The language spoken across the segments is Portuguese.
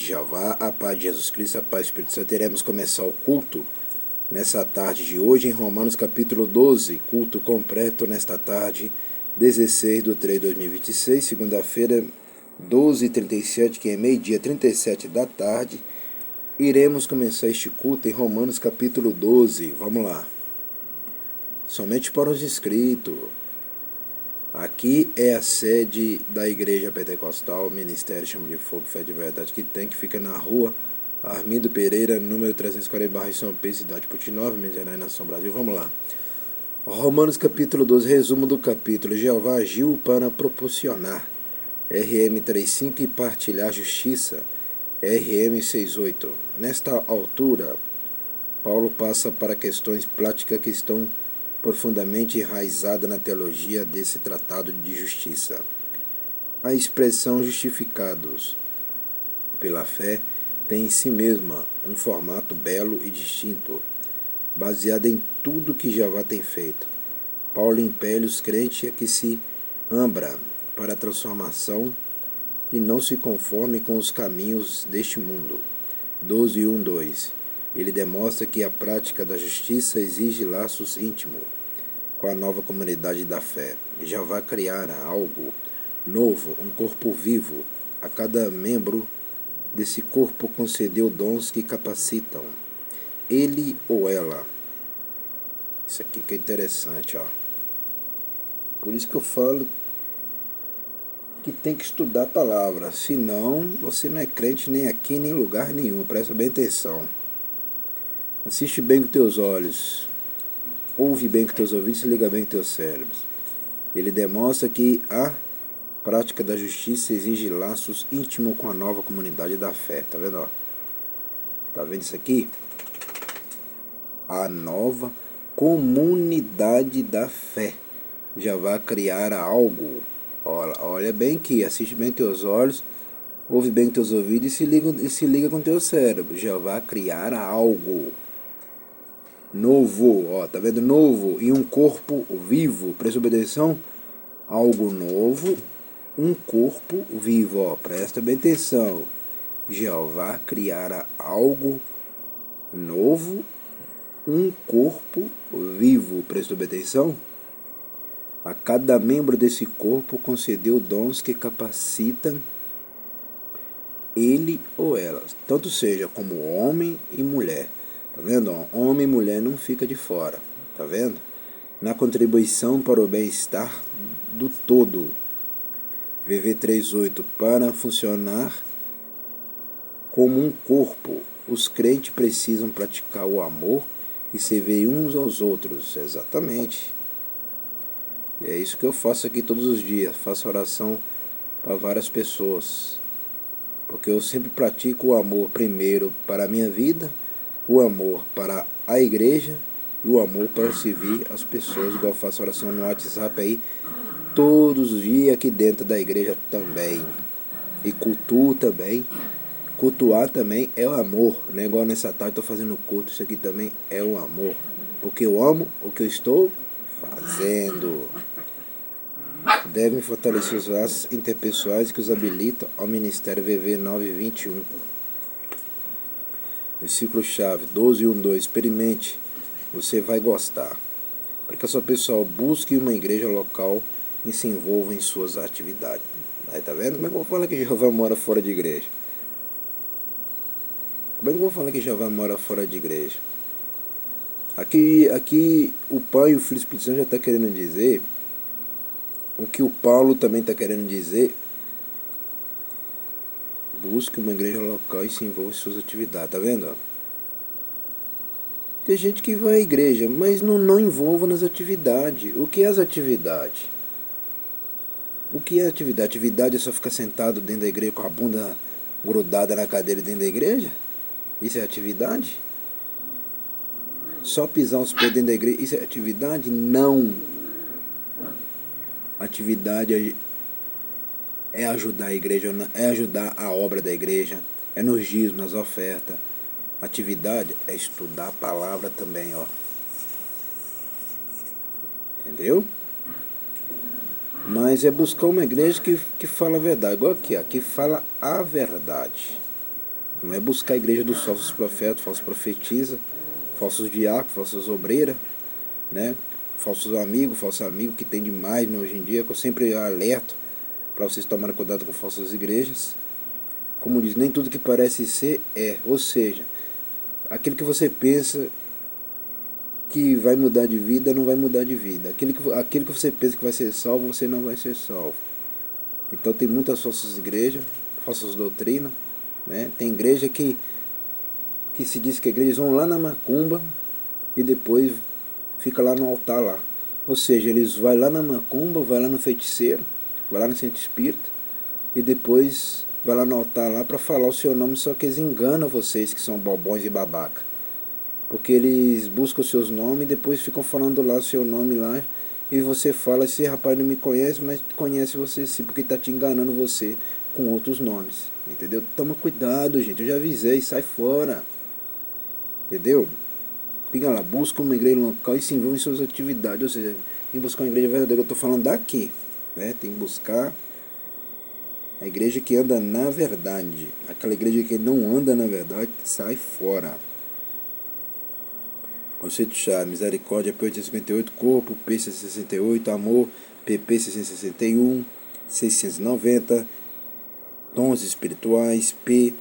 Jeová, a paz de Jesus Cristo, a paz do Espírito Santo. Iremos começar o culto nessa tarde de hoje em Romanos capítulo 12, culto completo nesta tarde, 16/3/2026, segunda-feira, 12h37, que é meio-dia 37 da tarde. Iremos começar este culto em Romanos capítulo 12, vamos lá. Somente para os inscritos. Aqui é a sede da Igreja Pentecostal, Ministério Chama de Fogo, Fé de Verdade, que fica na rua Armindo Pereira, número 340, bairro São Pedro, cidade de Putinova, Minas Gerais, nação Brasil. Vamos lá. Romanos capítulo 12, resumo do capítulo. Jeová agiu para proporcionar, RM 3.5, e partilhar justiça, RM 6.8. Nesta altura, Paulo passa para questões práticas que estão profundamente enraizada na teologia desse tratado de justiça. A expressão justificados pela fé tem em si mesma um formato belo e distinto, baseado em tudo que Jeová tem feito. Paulo impele os crentes a que se abram para a transformação e não se conforme com os caminhos deste mundo. 12:1-2. Ele demonstra que a prática da justiça exige laços íntimos com a nova comunidade da fé. Jeová criara algo novo, um corpo vivo. A cada membro desse corpo concedeu dons que capacitam ele ou ela. Isso aqui que é interessante, ó. Por isso que eu falo que tem que estudar a palavra, senão você não é crente nem aqui, nem em lugar nenhum. Presta bem atenção. Assiste bem com teus olhos, ouve bem com teus ouvidos e liga bem com teus cérebros. Ele demonstra que a prática da justiça exige laços íntimos com a nova comunidade da fé. Tá vendo? Ó? Tá vendo isso aqui? A nova comunidade da fé já vai criar algo. Olha bem aqui, assiste bem com teus olhos, ouve bem com teus ouvidos e se liga com teu cérebro. Já vai criar algo novo, ó, tá vendo? Novo e um corpo vivo. Presta atenção. Algo novo, um corpo vivo, ó. Presta bem atenção. Jeová criará algo novo, um corpo vivo. Presta bem atenção. A cada membro desse corpo concedeu dons que capacitam ele ou ela, tanto seja como homem e mulher. Tá vendo? Homem e mulher não fica de fora. Tá vendo? Na contribuição para o bem-estar do todo. VV 3.8. Para funcionar como um corpo, os crentes precisam praticar o amor e servir uns aos outros. Exatamente. E é isso que eu faço aqui todos os dias. Faço oração para várias pessoas. Porque eu sempre pratico o amor primeiro para a minha vida, o amor para a igreja e o amor para servir as pessoas, igual eu faço oração no WhatsApp aí todos os dias, aqui dentro da igreja também. E cultuo também. Cultuar também é o amor, né? Igual nessa tarde estou fazendo culto, isso aqui também é o amor. Porque eu amo o que eu estou fazendo. Devem fortalecer os laços interpessoais que os habilitam ao ministério. VV 9:21. Versículo-chave 12:1-2. Experimente, você vai gostar. Para que a sua pessoa busque uma igreja local e se envolva em suas atividades. Aí tá vendo? Como é que eu vou falar que Jeová mora fora de igreja? Como é que eu vou falar que Jeová mora fora de igreja? Aqui o Pai e o Filho e o Espírito Santo já está querendo dizer o que o Paulo também está querendo dizer. Busque uma igreja local e se envolva em suas atividades. Tá vendo? Tem gente que vai à igreja, mas não envolva nas atividades. O que é as atividades? O que é atividade? Atividade é só ficar sentado dentro da igreja com a bunda grudada na cadeira dentro da igreja? Isso é atividade? Só pisar os pés dentro da igreja, isso é atividade? Não. Atividade é ajudar a igreja, é ajudar a obra da igreja, é nos dízimos, nas ofertas. Atividade é estudar a palavra também, ó. Entendeu? Mas é buscar uma igreja que fala a verdade. Igual aqui, ó, que fala a verdade. Não é buscar a igreja dos falsos profetas, falsos profetisas, falsos diáconos, falsos obreiras, né? Falsos amigos, falso amigo que tem demais, né, hoje em dia, que eu sempre alerto para vocês tomarem cuidado com falsas igrejas. Como diz, nem tudo que parece ser é, ou seja, aquilo que você pensa que vai mudar de vida, não vai mudar de vida. Aquilo que você pensa que vai ser salvo, você não vai ser salvo. Então tem muitas falsas igrejas, falsas doutrinas, né? Tem igreja que se diz que igrejas vão lá na macumba e depois fica lá no altar lá. Ou seja, eles vão lá na macumba, vai lá no feiticeiro, vai lá no centro espírita e depois vai lá no altar lá para falar o seu nome, só que eles enganam vocês que são bobões e babaca. Porque eles buscam os seus nomes e depois ficam falando lá o seu nome lá. E você fala, esse rapaz não me conhece, mas conhece você sim, porque está te enganando você com outros nomes. Entendeu? Toma cuidado, gente. Eu já avisei, sai fora. Entendeu? Fica lá, busca uma igreja local e se envolve em suas atividades. Ou seja, tem que buscar uma igreja verdadeira. Eu estou falando daqui, né? Tem que buscar a igreja que anda na verdade. Aquela igreja que não anda na verdade, sai fora. Conceito-chave: misericórdia, P858, corpo, P668, amor, PP 661, 690, dons espirituais, P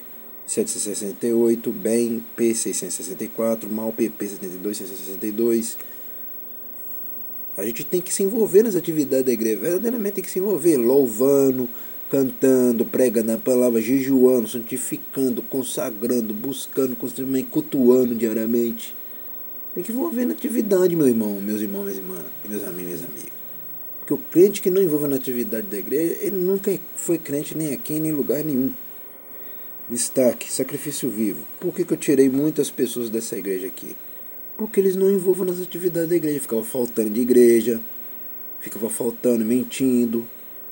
768, bem, P 664, mal, PP 72, 662. A gente tem que se envolver nas atividades da igreja, verdadeiramente tem que se envolver, louvando, cantando, pregando a palavra, jejuando, santificando, consagrando, buscando, constantemente cultuando diariamente. Tem que envolver na atividade, meu irmão, meus irmãos, minhas irmãs, meus amigos, minhas amigas. Porque o crente que não envolve na atividade da igreja, ele nunca foi crente nem aqui, nem em lugar nenhum. Destaque: sacrifício vivo. Por que eu tirei muitas pessoas dessa igreja aqui? Porque eles não envolvam nas atividades da igreja. Ficava faltando de igreja, ficava faltando, mentindo,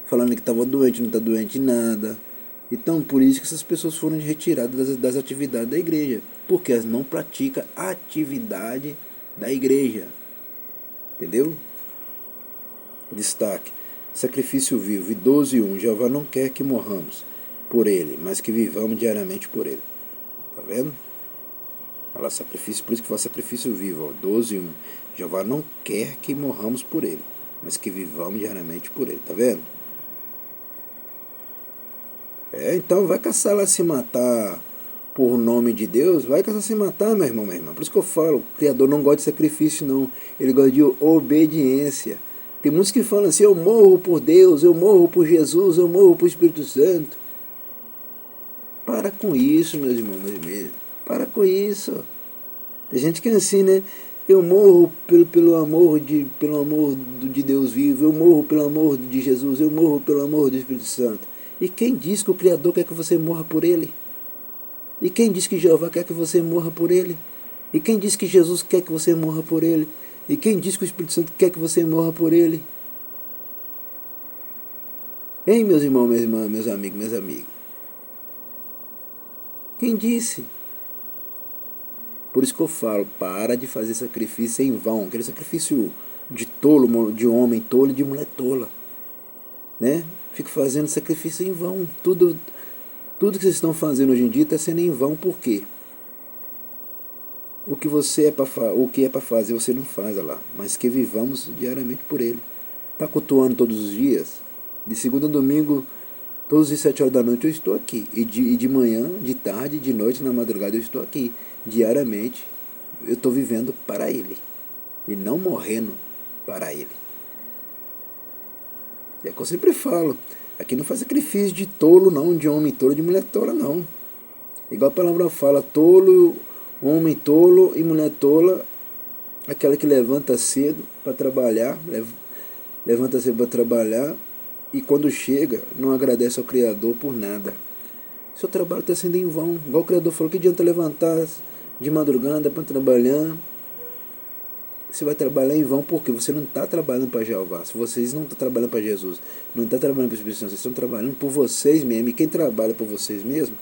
falando que estava doente, não está doente nada. Então, por isso que essas pessoas foram retiradas das atividades da igreja, porque elas não praticam a atividade da igreja. Entendeu? Destaque: sacrifício vivo. E 12:1. Jeová não quer que morramos por ele, mas que vivamos diariamente por ele. Tá vendo? Olha lá, sacrifício, por isso que fala sacrifício vivo. 12:1. Jeová não quer que morramos por ele, mas que vivamos diariamente por ele. Tá vendo? Então vai caçar lá se matar por nome de Deus, vai caçar se matar, meu irmão, minha irmã. Por isso que eu falo, o Criador não gosta de sacrifício, não. Ele gosta de obediência. Tem muitos que falam assim, eu morro por Deus, eu morro por Jesus, eu morro por Espírito Santo. Para com isso, meus irmãos, meus irmãos. Para com isso. Tem gente que é assim, né? Eu morro pelo amor de Deus vivo, eu morro pelo amor de Jesus, eu morro pelo amor do Espírito Santo. E quem diz que o Criador quer que você morra por ele? E quem diz que Jeová quer que você morra por ele? E quem diz que Jesus quer que você morra por ele? E quem diz que o Espírito Santo quer que você morra por ele? Hein, meus irmãos, minhas irmãs, meus amigos, minhas amigas? Quem disse? Por isso que eu falo, para de fazer sacrifício em vão. Aquele sacrifício de tolo, de homem tolo e de mulher tola. Né? Fico fazendo sacrifício em vão. Tudo que vocês estão fazendo hoje em dia está sendo em vão. Por quê? O que é para fazer você não faz, olha lá. Mas que vivamos diariamente por ele. Está cultuando todos os dias. De segunda a domingo, todas as 7 horas da noite eu estou aqui. E de manhã, de tarde, de noite, na madrugada eu estou aqui. Diariamente eu estou vivendo para ele. E não morrendo para ele. É o que eu sempre falo. Aqui não faz sacrifício de tolo não, de homem tolo, de mulher tola não. Igual a palavra fala, tolo, homem tolo e mulher tola, aquela que levanta cedo para trabalhar, levanta cedo para trabalhar e quando chega não agradece ao Criador por nada. Seu trabalho está sendo em vão. Igual o Criador falou, que adianta levantar de madrugada para trabalhar? Você vai trabalhar em vão porque você não está trabalhando para Jeová. Se vocês não estão trabalhando para Jesus, não estão trabalhando para o Espírito Santo, vocês estão trabalhando por vocês mesmos. E quem trabalha por vocês mesmos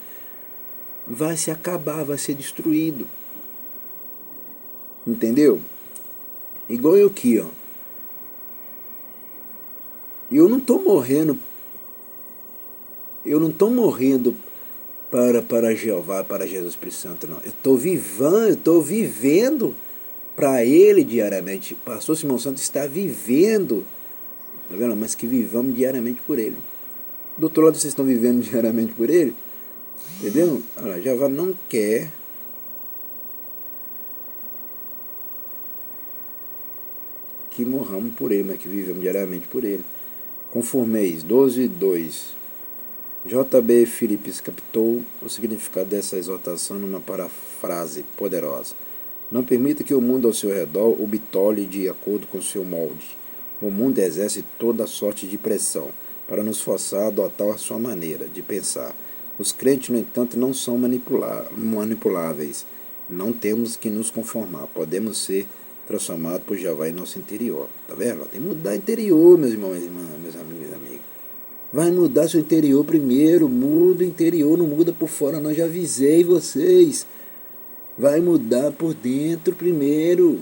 vai se acabar, vai ser destruído. Entendeu? Igual eu aqui, ó. Eu não estou morrendo para Jeová, para Jesus Espírito Santo, não. Eu estou vivendo para Ele diariamente. Pastor Simão Santos está vivendo, tá vendo? Mas que vivamos diariamente por Ele. Do outro lado, vocês estão vivendo diariamente por Ele? Entendeu? Olha, Jeová não quer que morramos por Ele, mas que vivemos diariamente por Ele. Conformeis, 12:2. J.B. Phillips captou o significado dessa exortação numa parafrase poderosa. Não permita que o mundo ao seu redor o bitole de acordo com seu molde. O mundo exerce toda sorte de pressão para nos forçar a adotar a sua maneira de pensar. Os crentes, no entanto, não são manipuláveis. Não temos que nos conformar. Podemos ser transformados por Jeová em nosso interior. Tá vendo? Tem que mudar o interior, meus irmãos e irmãs, meus amigos e amigas. Vai mudar seu interior primeiro. Muda o interior, não muda por fora, não. Já avisei vocês. Vai mudar por dentro primeiro.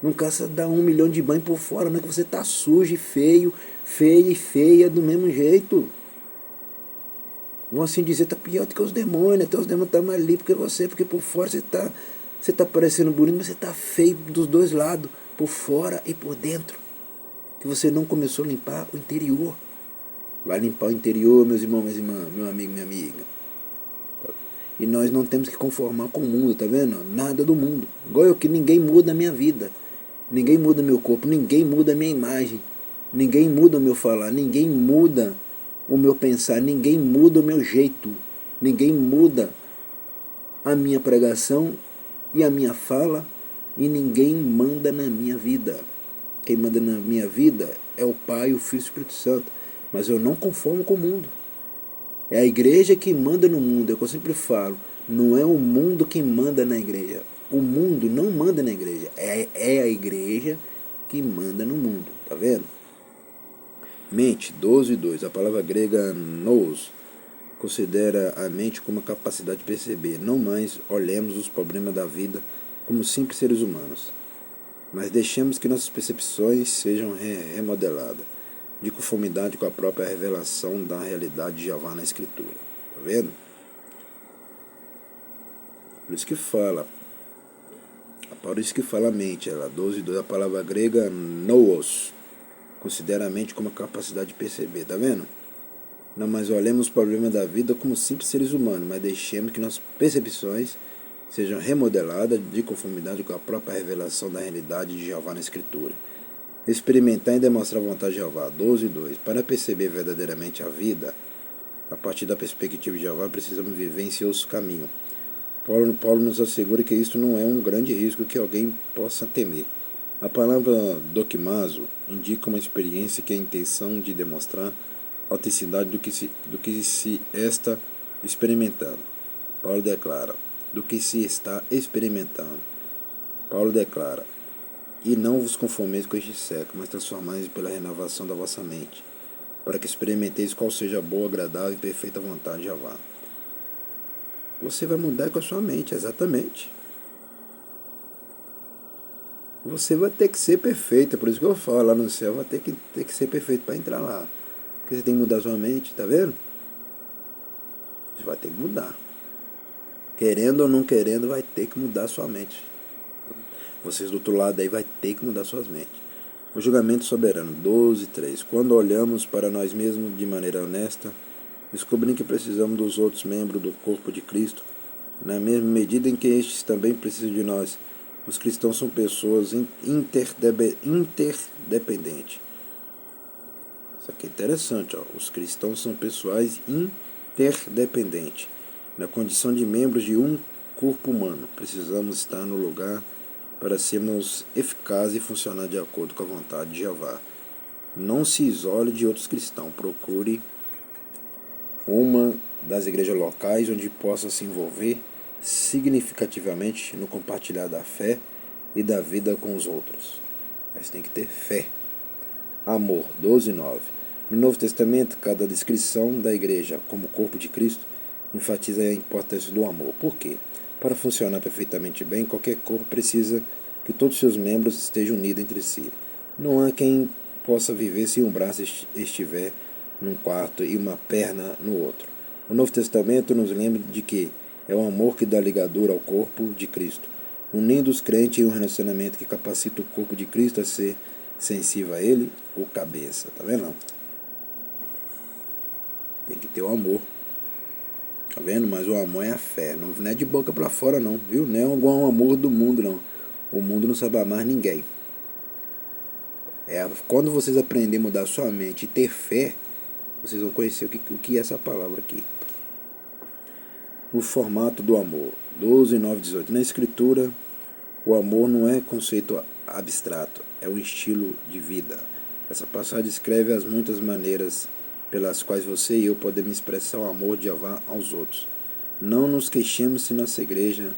Não caça dar 1 milhão de banho por fora, não é que você tá sujo e feio, feia e feia do mesmo jeito. Vão assim dizer, tá pior do que os demônios, até os demônios estão mais ali porque porque por fora você tá parecendo bonito, mas você tá feio dos dois lados, por fora e por dentro. Que você não começou a limpar o interior. Vai limpar o interior, meus irmãos, minhas irmãs, meu amigo, minha amiga. E nós não temos que conformar com o mundo, tá vendo? Nada do mundo. Igual eu, que ninguém muda a minha vida. Ninguém muda meu corpo, ninguém muda a minha imagem. Ninguém muda o meu falar, ninguém muda o meu pensar, ninguém muda o meu jeito. Ninguém muda a minha pregação e a minha fala. E ninguém manda na minha vida. Quem manda na minha vida é o Pai, o Filho e o Espírito Santo. Mas eu não conformo com o mundo. É a igreja que manda no mundo, é o que eu sempre falo. Não é o mundo que manda na igreja. O mundo não manda na igreja. É a igreja que manda no mundo. Tá vendo? Mente, 12:2. A palavra grega nous considera a mente como a capacidade de perceber. Não mais olhemos os problemas da vida como simples seres humanos, mas deixemos que nossas percepções sejam remodeladas, de conformidade com a própria revelação da realidade de Jeová na Escritura. Tá vendo? Por isso que fala a mente, ela 12:2, a palavra grega nous, considera a mente como a capacidade de perceber, tá vendo? Não mais olhemos os problemas da vida como simples seres humanos, mas deixemos que nossas percepções sejam remodeladas de conformidade com a própria revelação da realidade de Jeová na Escritura. Experimentar e demonstrar a vontade de Jeová, 12:2. Para perceber verdadeiramente a vida, a partir da perspectiva de Jeová, precisamos viver em seus caminhos. Paulo nos assegura que isso não é um grande risco que alguém possa temer. A palavra doquimazo indica uma experiência que é a intenção de demonstrar a autenticidade do que se está experimentando. Paulo declara, do que se está experimentando. Paulo declara, e não vos conformeis com este século, mas transformai-vos pela renovação da vossa mente, para que experimenteis qual seja a boa, agradável e perfeita vontade de Jeová. Você vai mudar com a sua mente, exatamente. Você vai ter que ser perfeito, é por isso que eu falo, lá no céu vai ter que ser perfeito para entrar lá. Porque você tem que mudar a sua mente, tá vendo? Você vai ter que mudar. Querendo ou não querendo, vai ter que mudar a sua mente. Vocês do outro lado aí vai ter que mudar suas mentes. O julgamento soberano, 12:3. Quando olhamos para nós mesmos de maneira honesta, descobrimos que precisamos dos outros membros do corpo de Cristo, na mesma medida em que estes também precisam de nós. Os cristãos são pessoas interdependentes. Isso aqui é interessante, ó. Os cristãos são pessoas interdependentes. Na condição de membros de um corpo humano, precisamos estar no lugar para sermos eficazes e funcionar de acordo com a vontade de Jeová. Não se isole de outros cristãos. Procure uma das igrejas locais onde possa se envolver significativamente no compartilhar da fé e da vida com os outros. Mas tem que ter fé. Amor, 12:9. No Novo Testamento, cada descrição da igreja como corpo de Cristo enfatiza a importância do amor. Por quê? Para funcionar perfeitamente bem, qualquer corpo precisa que todos os seus membros estejam unidos entre si. Não há quem possa viver se um braço estiver num quarto e uma perna no outro. O Novo Testamento nos lembra de que é o amor que dá ligadura ao corpo de Cristo, unindo os crentes em um relacionamento que capacita o corpo de Cristo a ser sensível a Ele, o cabeça. Tá vendo? Tem que ter o amor. Tá vendo? Mas o amor é a fé. Não é de boca pra fora, não, viu? Não é igual ao amor do mundo, não. O mundo não sabe amar ninguém. Quando vocês aprenderem a mudar sua mente e ter fé, vocês vão conhecer o que é essa palavra aqui. O formato do amor. 12, 9, 18. Na Escritura, o amor não é conceito abstrato, é um estilo de vida. Essa passagem descreve as muitas maneiras pelas quais você e eu podemos expressar o amor de Jeová aos outros. Não nos queixemos se nossa igreja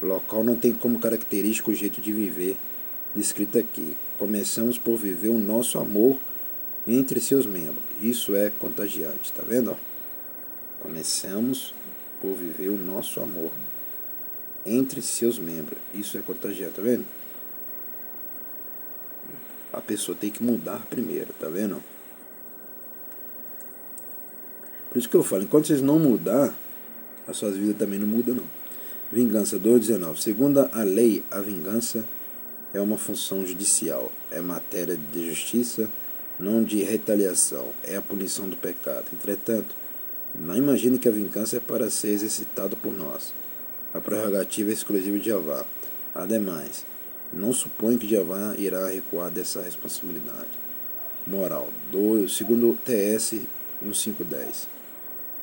local não tem como característica o jeito de viver descrito aqui. Começamos por viver o nosso amor entre seus membros. Isso é contagiante, tá vendo? Começamos por viver o nosso amor entre seus membros. Isso é contagiante, tá vendo? A pessoa tem que mudar primeiro, tá vendo? Por isso que eu falo, enquanto vocês não mudar, as suas vidas também não mudam, não. Vingança 2:19. Segundo a lei, a vingança é uma função judicial, é matéria de justiça, não de retaliação, é a punição do pecado. Entretanto, não imagine que a vingança é para ser exercitada por nós. A prerrogativa é exclusiva de Jeová. Ademais, não suponho que Jeová irá recuar dessa responsabilidade. Moral, segundo TS 1:5-10.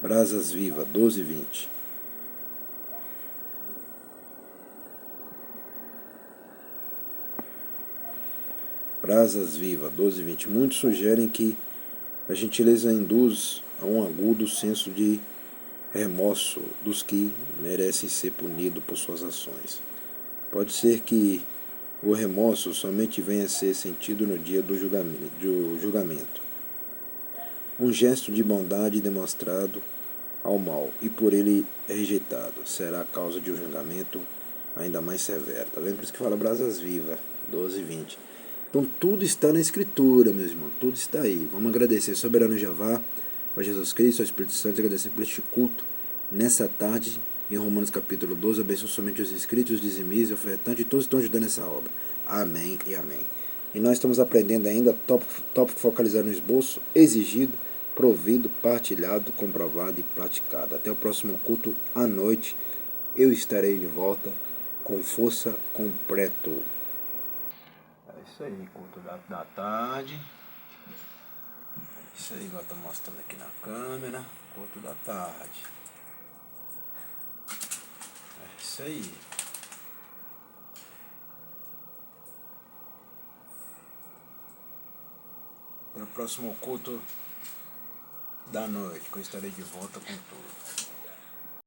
Brasas Viva 12:20. Brasas Viva 12:20. Muitos sugerem que a gentileza induz a um agudo senso de remorso dos que merecem ser punidos por suas ações. Pode ser que o remorso somente venha a ser sentido no dia do julgamento. Um gesto de bondade demonstrado ao mal e por ele é rejeitado será a causa de um julgamento ainda mais severo. Tá vendo? Por isso que fala Brasas Viva 12:20. Então tudo está na Escritura, meus irmãos, tudo está aí. Vamos agradecer soberano Jeová, a Jesus Cristo, ao Espírito Santo, agradecer por este culto nessa tarde, em Romanos capítulo 12, abençoe somente os inscritos, os dizimistas, ofertantes e todos que estão ajudando nessa obra. Amém e amém. E nós estamos aprendendo ainda tópico focalizado no esboço, exigido, provido, partilhado, comprovado e praticado. Até o próximo culto à noite, eu estarei de volta com força completo. É isso aí, culto da tarde. Isso aí, igual eu tô mostrando aqui na câmera, culto da tarde. É isso aí. Até o próximo culto da noite, que eu estarei de volta com tudo.